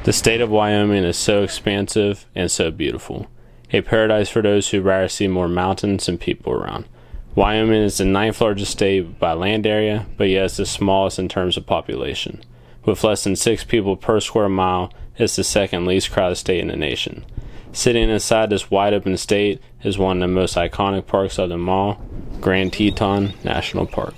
The state of Wyoming is so expansive and so beautiful. A paradise for those who rather see more mountains and people around. Wyoming is the 9th largest state by land area, but yet it's the smallest in terms of population. With less than 6 people per square mile, it's the second least crowded state in the nation. Sitting inside this wide open state is one of the most iconic parks of them all, Grand Teton National Park.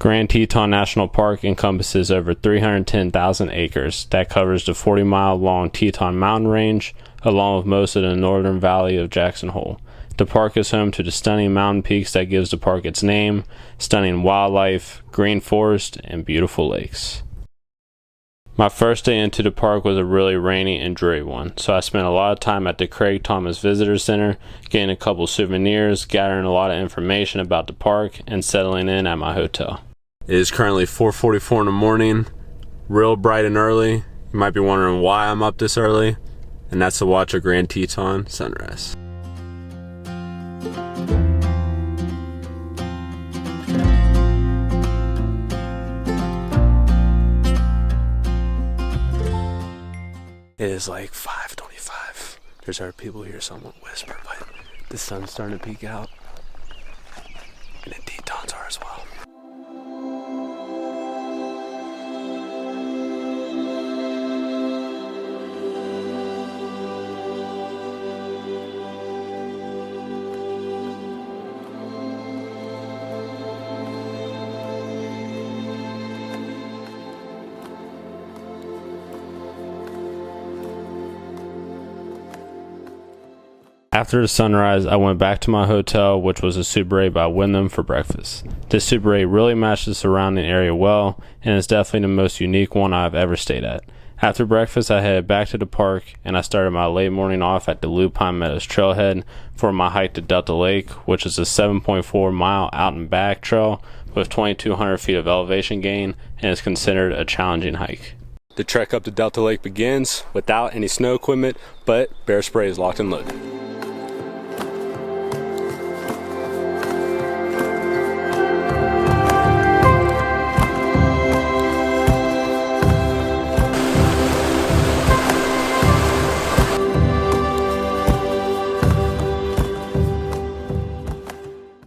Grand Teton National Park encompasses over 310,000 acres that covers the 40-mile-long Teton mountain range, along with most of the northern valley of Jackson Hole. The park is home to the stunning mountain peaks that gives the park its name, stunning wildlife, green forest, and beautiful lakes. My first day into the park was a really rainy and dreary one, so I spent a lot of time at the Craig Thomas Visitor Center, getting a couple souvenirs, gathering a lot of information about the park, and settling in at my hotel. It is currently 4:44 in the morning, real bright and early. You might be wondering why I'm up this early, and that's to watch a Grand Teton sunrise. It is like 5:25. There's other people here, so I won't whisper, but the sun's starting to peek out, and the Tetons are as well. After the sunrise, I went back to my hotel, which was a Super 8 by Wyndham, for breakfast. This Super 8 really matched the surrounding area well, and is definitely the most unique one I've ever stayed at. After breakfast, I headed back to the park, and I started my late morning off at the Lupine Meadows trailhead for my hike to Delta Lake, which is a 7.4-mile out and back trail with 2,200 feet of elevation gain, and is considered a challenging hike. The trek up to Delta Lake begins without any snow equipment, but bear spray is locked and loaded.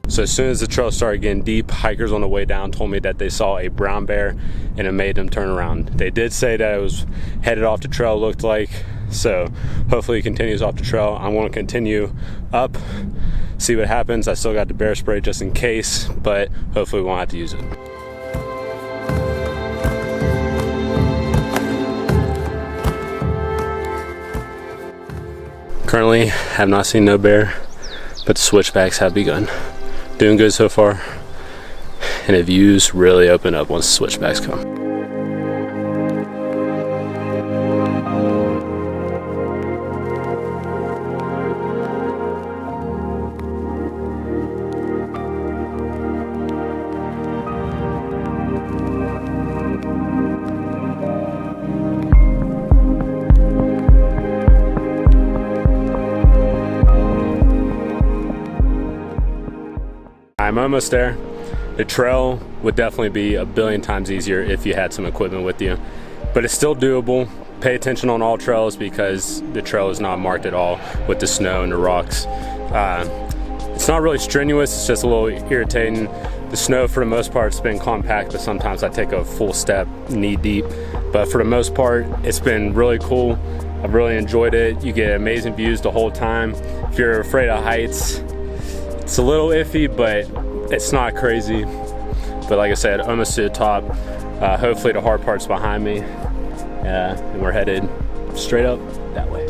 So as soon as the trail started getting deep, hikers on the way down told me that they saw a brown bear and it made them turn around. They did say that it was headed off the trail, looked like, so hopefully it continues off the trail. I'm going to continue up, see what happens. I still got the bear spray just in case, but hopefully we won't have to use it. Currently, have not seen no bear, but the switchbacks have begun. Doing good so far, and the views really open up once the switchbacks come. I'm almost there. The trail would definitely be a billion times easier if you had some equipment with you, but it's still doable. Pay attention on all trails because the trail is not marked at all with the snow and the rocks. It's not really strenuous, it's just a little irritating. The snow for the most part has been compact, but sometimes I take a full step knee deep. But for the most part, it's been really cool. I've really enjoyed it. You get amazing views the whole time. If you're afraid of heights, it's a little iffy, but it's not crazy. But like I said, almost to the top. Hopefully the hard part's behind me. And we're headed straight up that way.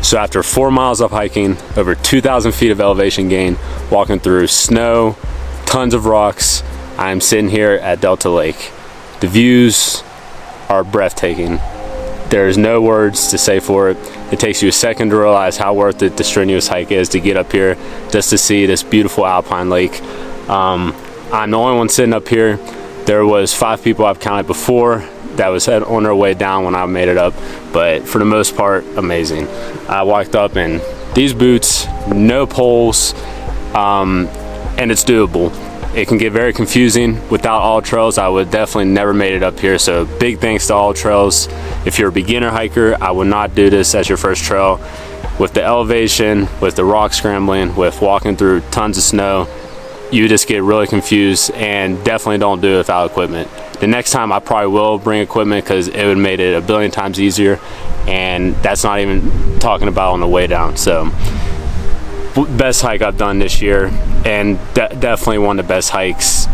So after 4 miles of hiking, over 2,000 feet of elevation gain, walking through snow, tons of rocks, I'm sitting here at Delta Lake. The views are breathtaking. There's no words to say for it. It takes you a second to realize how worth it the strenuous hike is to get up here just to see this beautiful alpine lake. I'm the only one sitting up here. There was 5 people I've counted before that was on their way down when I made it up, but for the most part, amazing. I walked up in these boots, no poles, and it's doable. It can get very confusing. Without All Trails, I would definitely never made it up here, so big thanks to All Trails. If you're a beginner hiker, I would not do this as your first trail. With the elevation, with the rock scrambling, with walking through tons of snow, you just get really confused, and definitely don't do it without equipment. The next time I probably will bring equipment because it would have made it a billion times easier, and that's not even talking about on the way down. So best hike I've done this year, and definitely one of the best hikes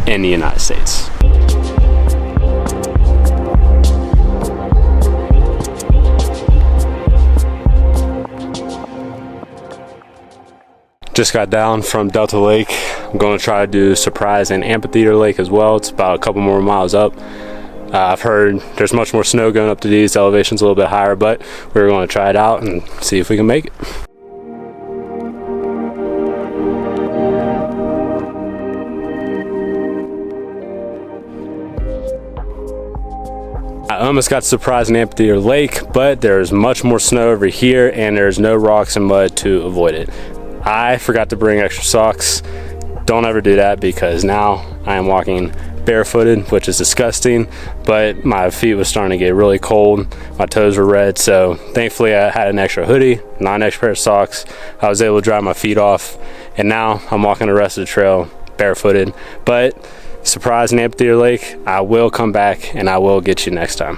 in the United States. Just got down from Delta Lake. I'm going to try to do Surprise and Amphitheater Lake as well. It's about a couple more miles up. I've heard there's much more snow going up to these elevations a little bit higher, but we're going to try it out and see if we can make it. I almost got to Surprise and Amphitheater Lake, but there's much more snow over here and there's no rocks and mud to avoid it. I forgot to bring extra socks. Don't ever do that because now I am walking barefooted, which is disgusting, but my feet was starting to get really cold. My toes were red, so thankfully I had an extra hoodie, not an extra pair of socks. I was able to dry my feet off, and now I'm walking the rest of the trail barefooted. But Surprise and Amphitheater Lake, I will come back and I will get you next time.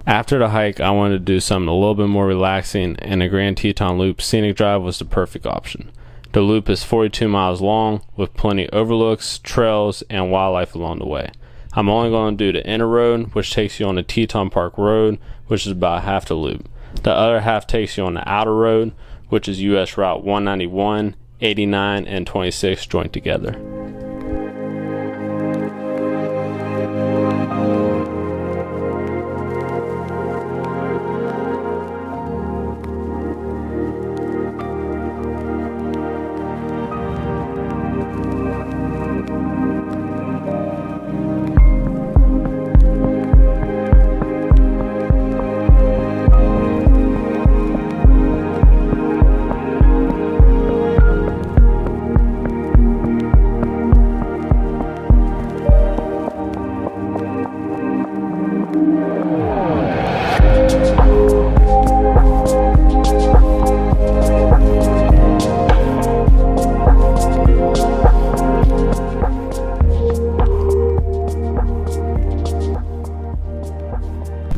After the hike, I wanted to do something a little bit more relaxing, and the Grand Teton Loop Scenic Drive was the perfect option. The loop is 42 miles long with plenty of overlooks, trails, and wildlife along the way. I'm only going to do the inner road, which takes you on the Teton Park Road, which is about half the loop. The other half takes you on the outer road, which is US Route 191, 89, and 26 joined together.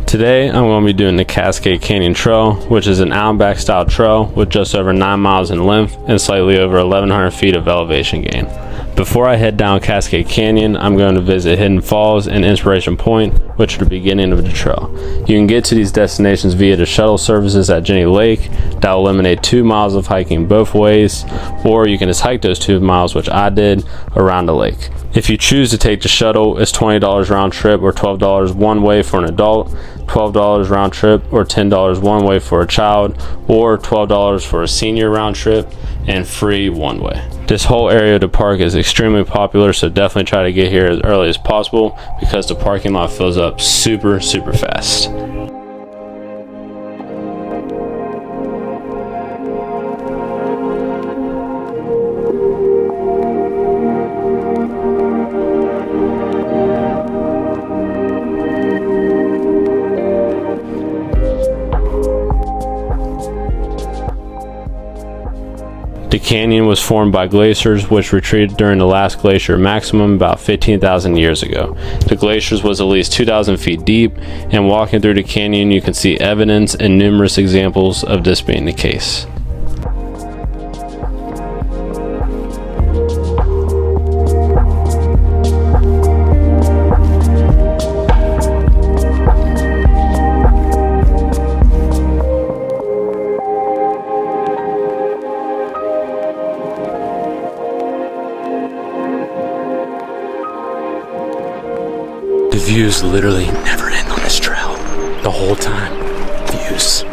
Today I'm going to be doing the Cascade Canyon Trail, which is an Outback style trail with just over 9 miles in length and slightly over 1,100 feet of elevation gain. Before I head down Cascade Canyon, I'm going to visit Hidden Falls and Inspiration Point, which are the beginning of the trail. You can get to these destinations via the shuttle services at Jenny Lake. That will eliminate 2 miles of hiking both ways, or you can just hike those 2 miles, which I did, around the lake. If you choose to take the shuttle, it's $20 round trip or $12 one way for an adult, $12 round trip or $10 one way for a child, or $12 for a senior round trip and free one way. This whole area of the park is extremely popular, so definitely try to get here as early as possible because the parking lot fills up super fast. The canyon was formed by glaciers which retreated during the last glacier maximum about 15,000 years ago. The glaciers was at least 2,000 feet deep, and walking through the canyon you can see evidence and numerous examples of this being the case. The views literally never end on this trail. The whole time. Views.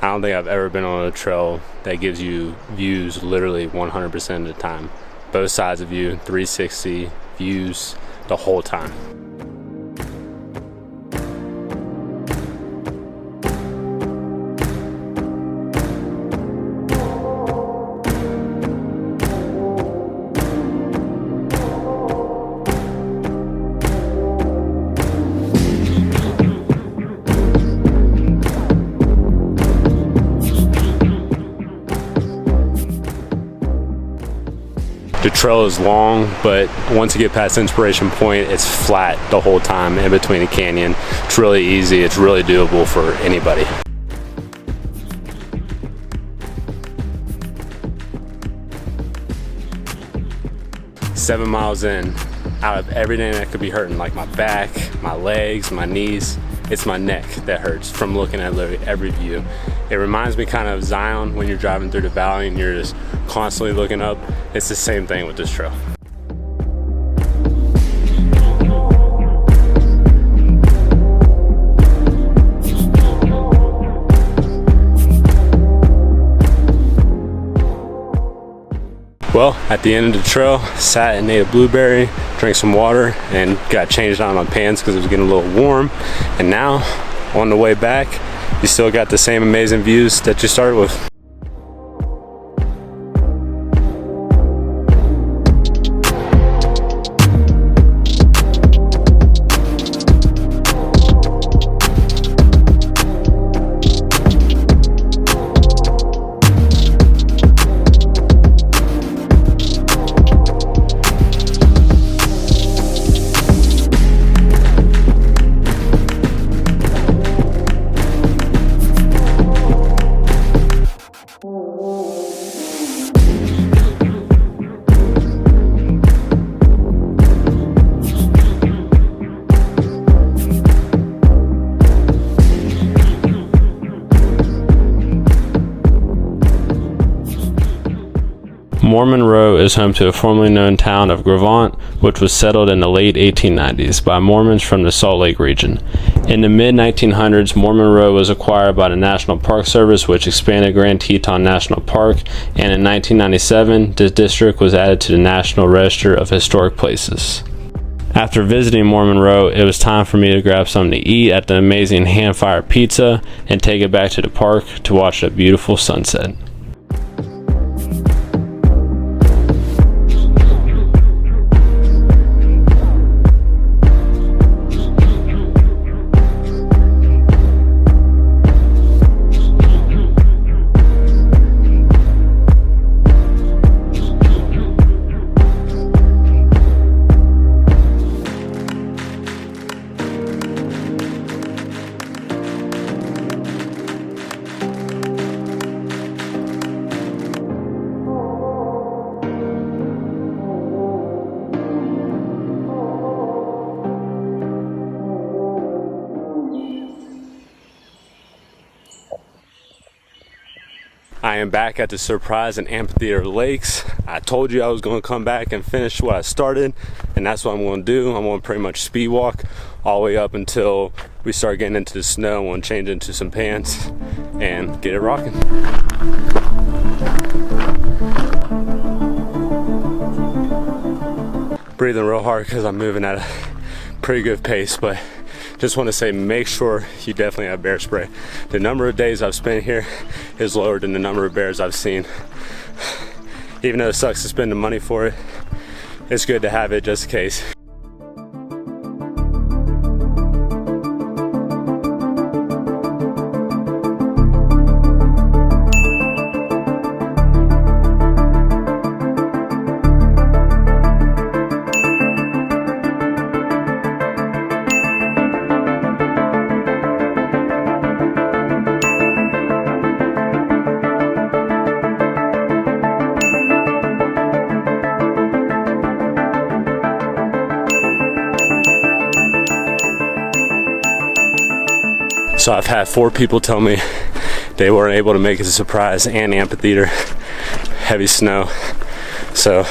I don't think I've ever been on a trail that gives you views literally 100% of the time. Both sides of you, 360 views the whole time. The trail is long, but once you get past Inspiration Point, it's flat the whole time in between the canyon. It's really easy, it's really doable for anybody. Seven miles in, out of everything that could be hurting, like my back, my legs, my knees, it's my neck that hurts from looking at literally every view. It reminds me kind of Zion when you're driving through the valley and you're just constantly looking up. It's the same thing with this trail. Well, at the end of the trail, sat and ate a blueberry, drank some water, and got changed out of my pants because it was getting a little warm. And now, on the way back, you still got the same amazing views that you started with. Moore Monroe is home to a formerly known town of Gravant, which was settled in the late 1890s by Mormons from the Salt Lake region. In the mid-1900s, Moore Monroe was acquired by the National Park Service, which expanded Grand Teton National Park, and in 1997, the district was added to the National Register of Historic Places. After visiting Moore Monroe, it was time for me to grab something to eat at the amazing hand-fired pizza and take it back to the park to watch a beautiful sunset. I am back at the Surprise and Amphitheater Lakes. I told you I was going to come back and finish what I started, and that's what I'm going to do. I'm going to pretty much speed walk all the way up until we start getting into the snow. I'm going to change into some pants and get it rocking. Breathing real hard because I'm moving at a pretty good pace, but just want to say, make sure you definitely have bear spray. The number of days I've spent here is lower than the number of bears I've seen. Even though it sucks to spend the money for it, it's good to have it just in case. So I've had 4 people tell me they weren't able to make it to Surprise and Amphitheater. Heavy snow. So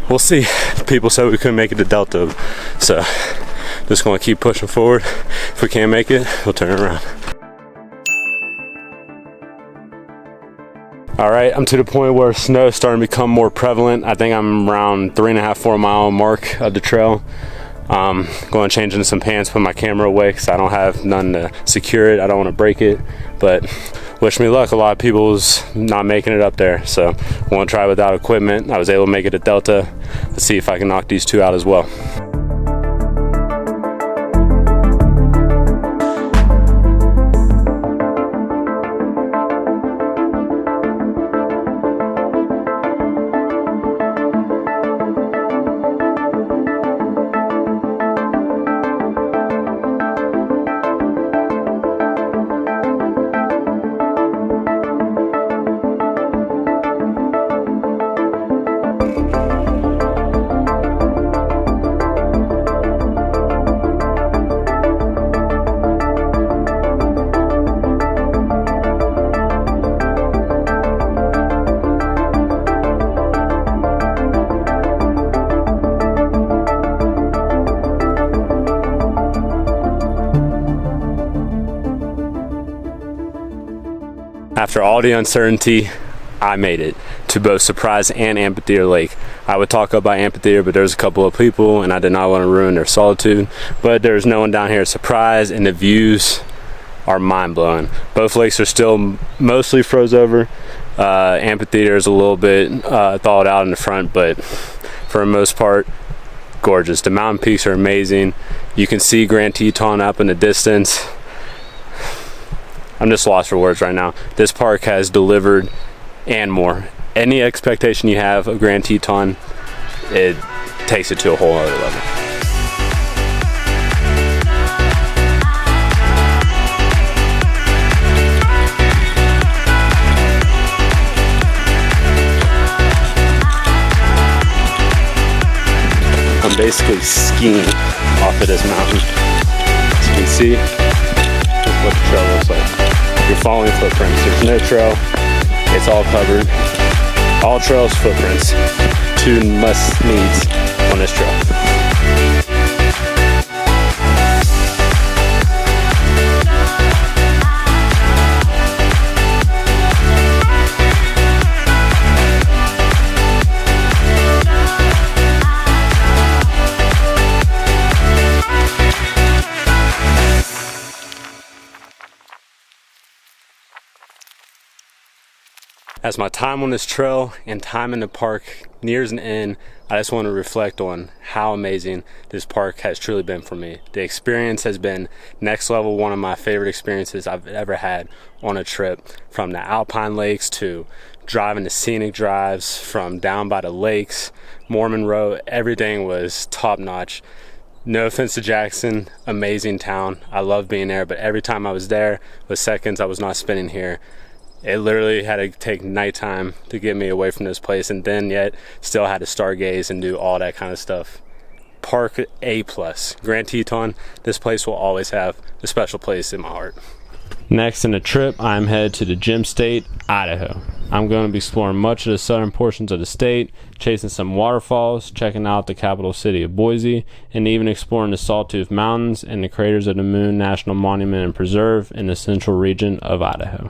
we'll see. People said we couldn't make it to Delta. So just gonna keep pushing forward. If we can't make it, we'll turn around. All right, I'm to the point where snow is starting to become more prevalent. I think I'm around 3.5, 4 mile mark of the trail. Going to change into some pants, put my camera away because I don't have none to secure it. I don't want to break it, but wish me luck. A lot of people's not making it up there, so I want to try without equipment. I was able to make it to Delta. Let's see if I can knock these 2 out as well. After all the uncertainty, I made it to both Surprise and Amphitheater Lake. I would talk about Amphitheater, but there's a couple of people and I did not want to ruin their solitude. But there's no one down here at Surprise, and the views are mind-blowing. Both lakes are still mostly froze over. Amphitheater is a little bit thawed out in the front, but for the most part, gorgeous. The mountain peaks are amazing. You can see Grand Teton up in the distance. I'm just lost for words right now. This park has delivered and more. Any expectation you have of Grand Teton, it takes it to a whole other level. I'm basically skiing off of this mountain. As you can see, that's what the trail looks like. You're following footprints. There's no trail. It's all covered. All trails, footprints. 2 must-needs on this trail. As my time on this trail and time in the park nears an end, I just want to reflect on how amazing this park has truly been for me. The experience has been next level, one of my favorite experiences I've ever had on a trip. From the alpine lakes to driving the scenic drives, from down by the lakes, Mormon Road, everything was top notch. No offense to Jackson, amazing town. I love being there, but every time I was there was seconds I was not spending here. It literally had to take nighttime to get me away from this place, and then yet still had to stargaze and do all that kind of stuff. Park A+. Grand Teton, this place will always have a special place in my heart. Next in the trip, I'm headed to the Gem State, Idaho. I'm going to be exploring much of the southern portions of the state, chasing some waterfalls, checking out the capital city of Boise, and even exploring the Sawtooth Mountains and the Craters of the Moon National Monument and Preserve in the central region of Idaho.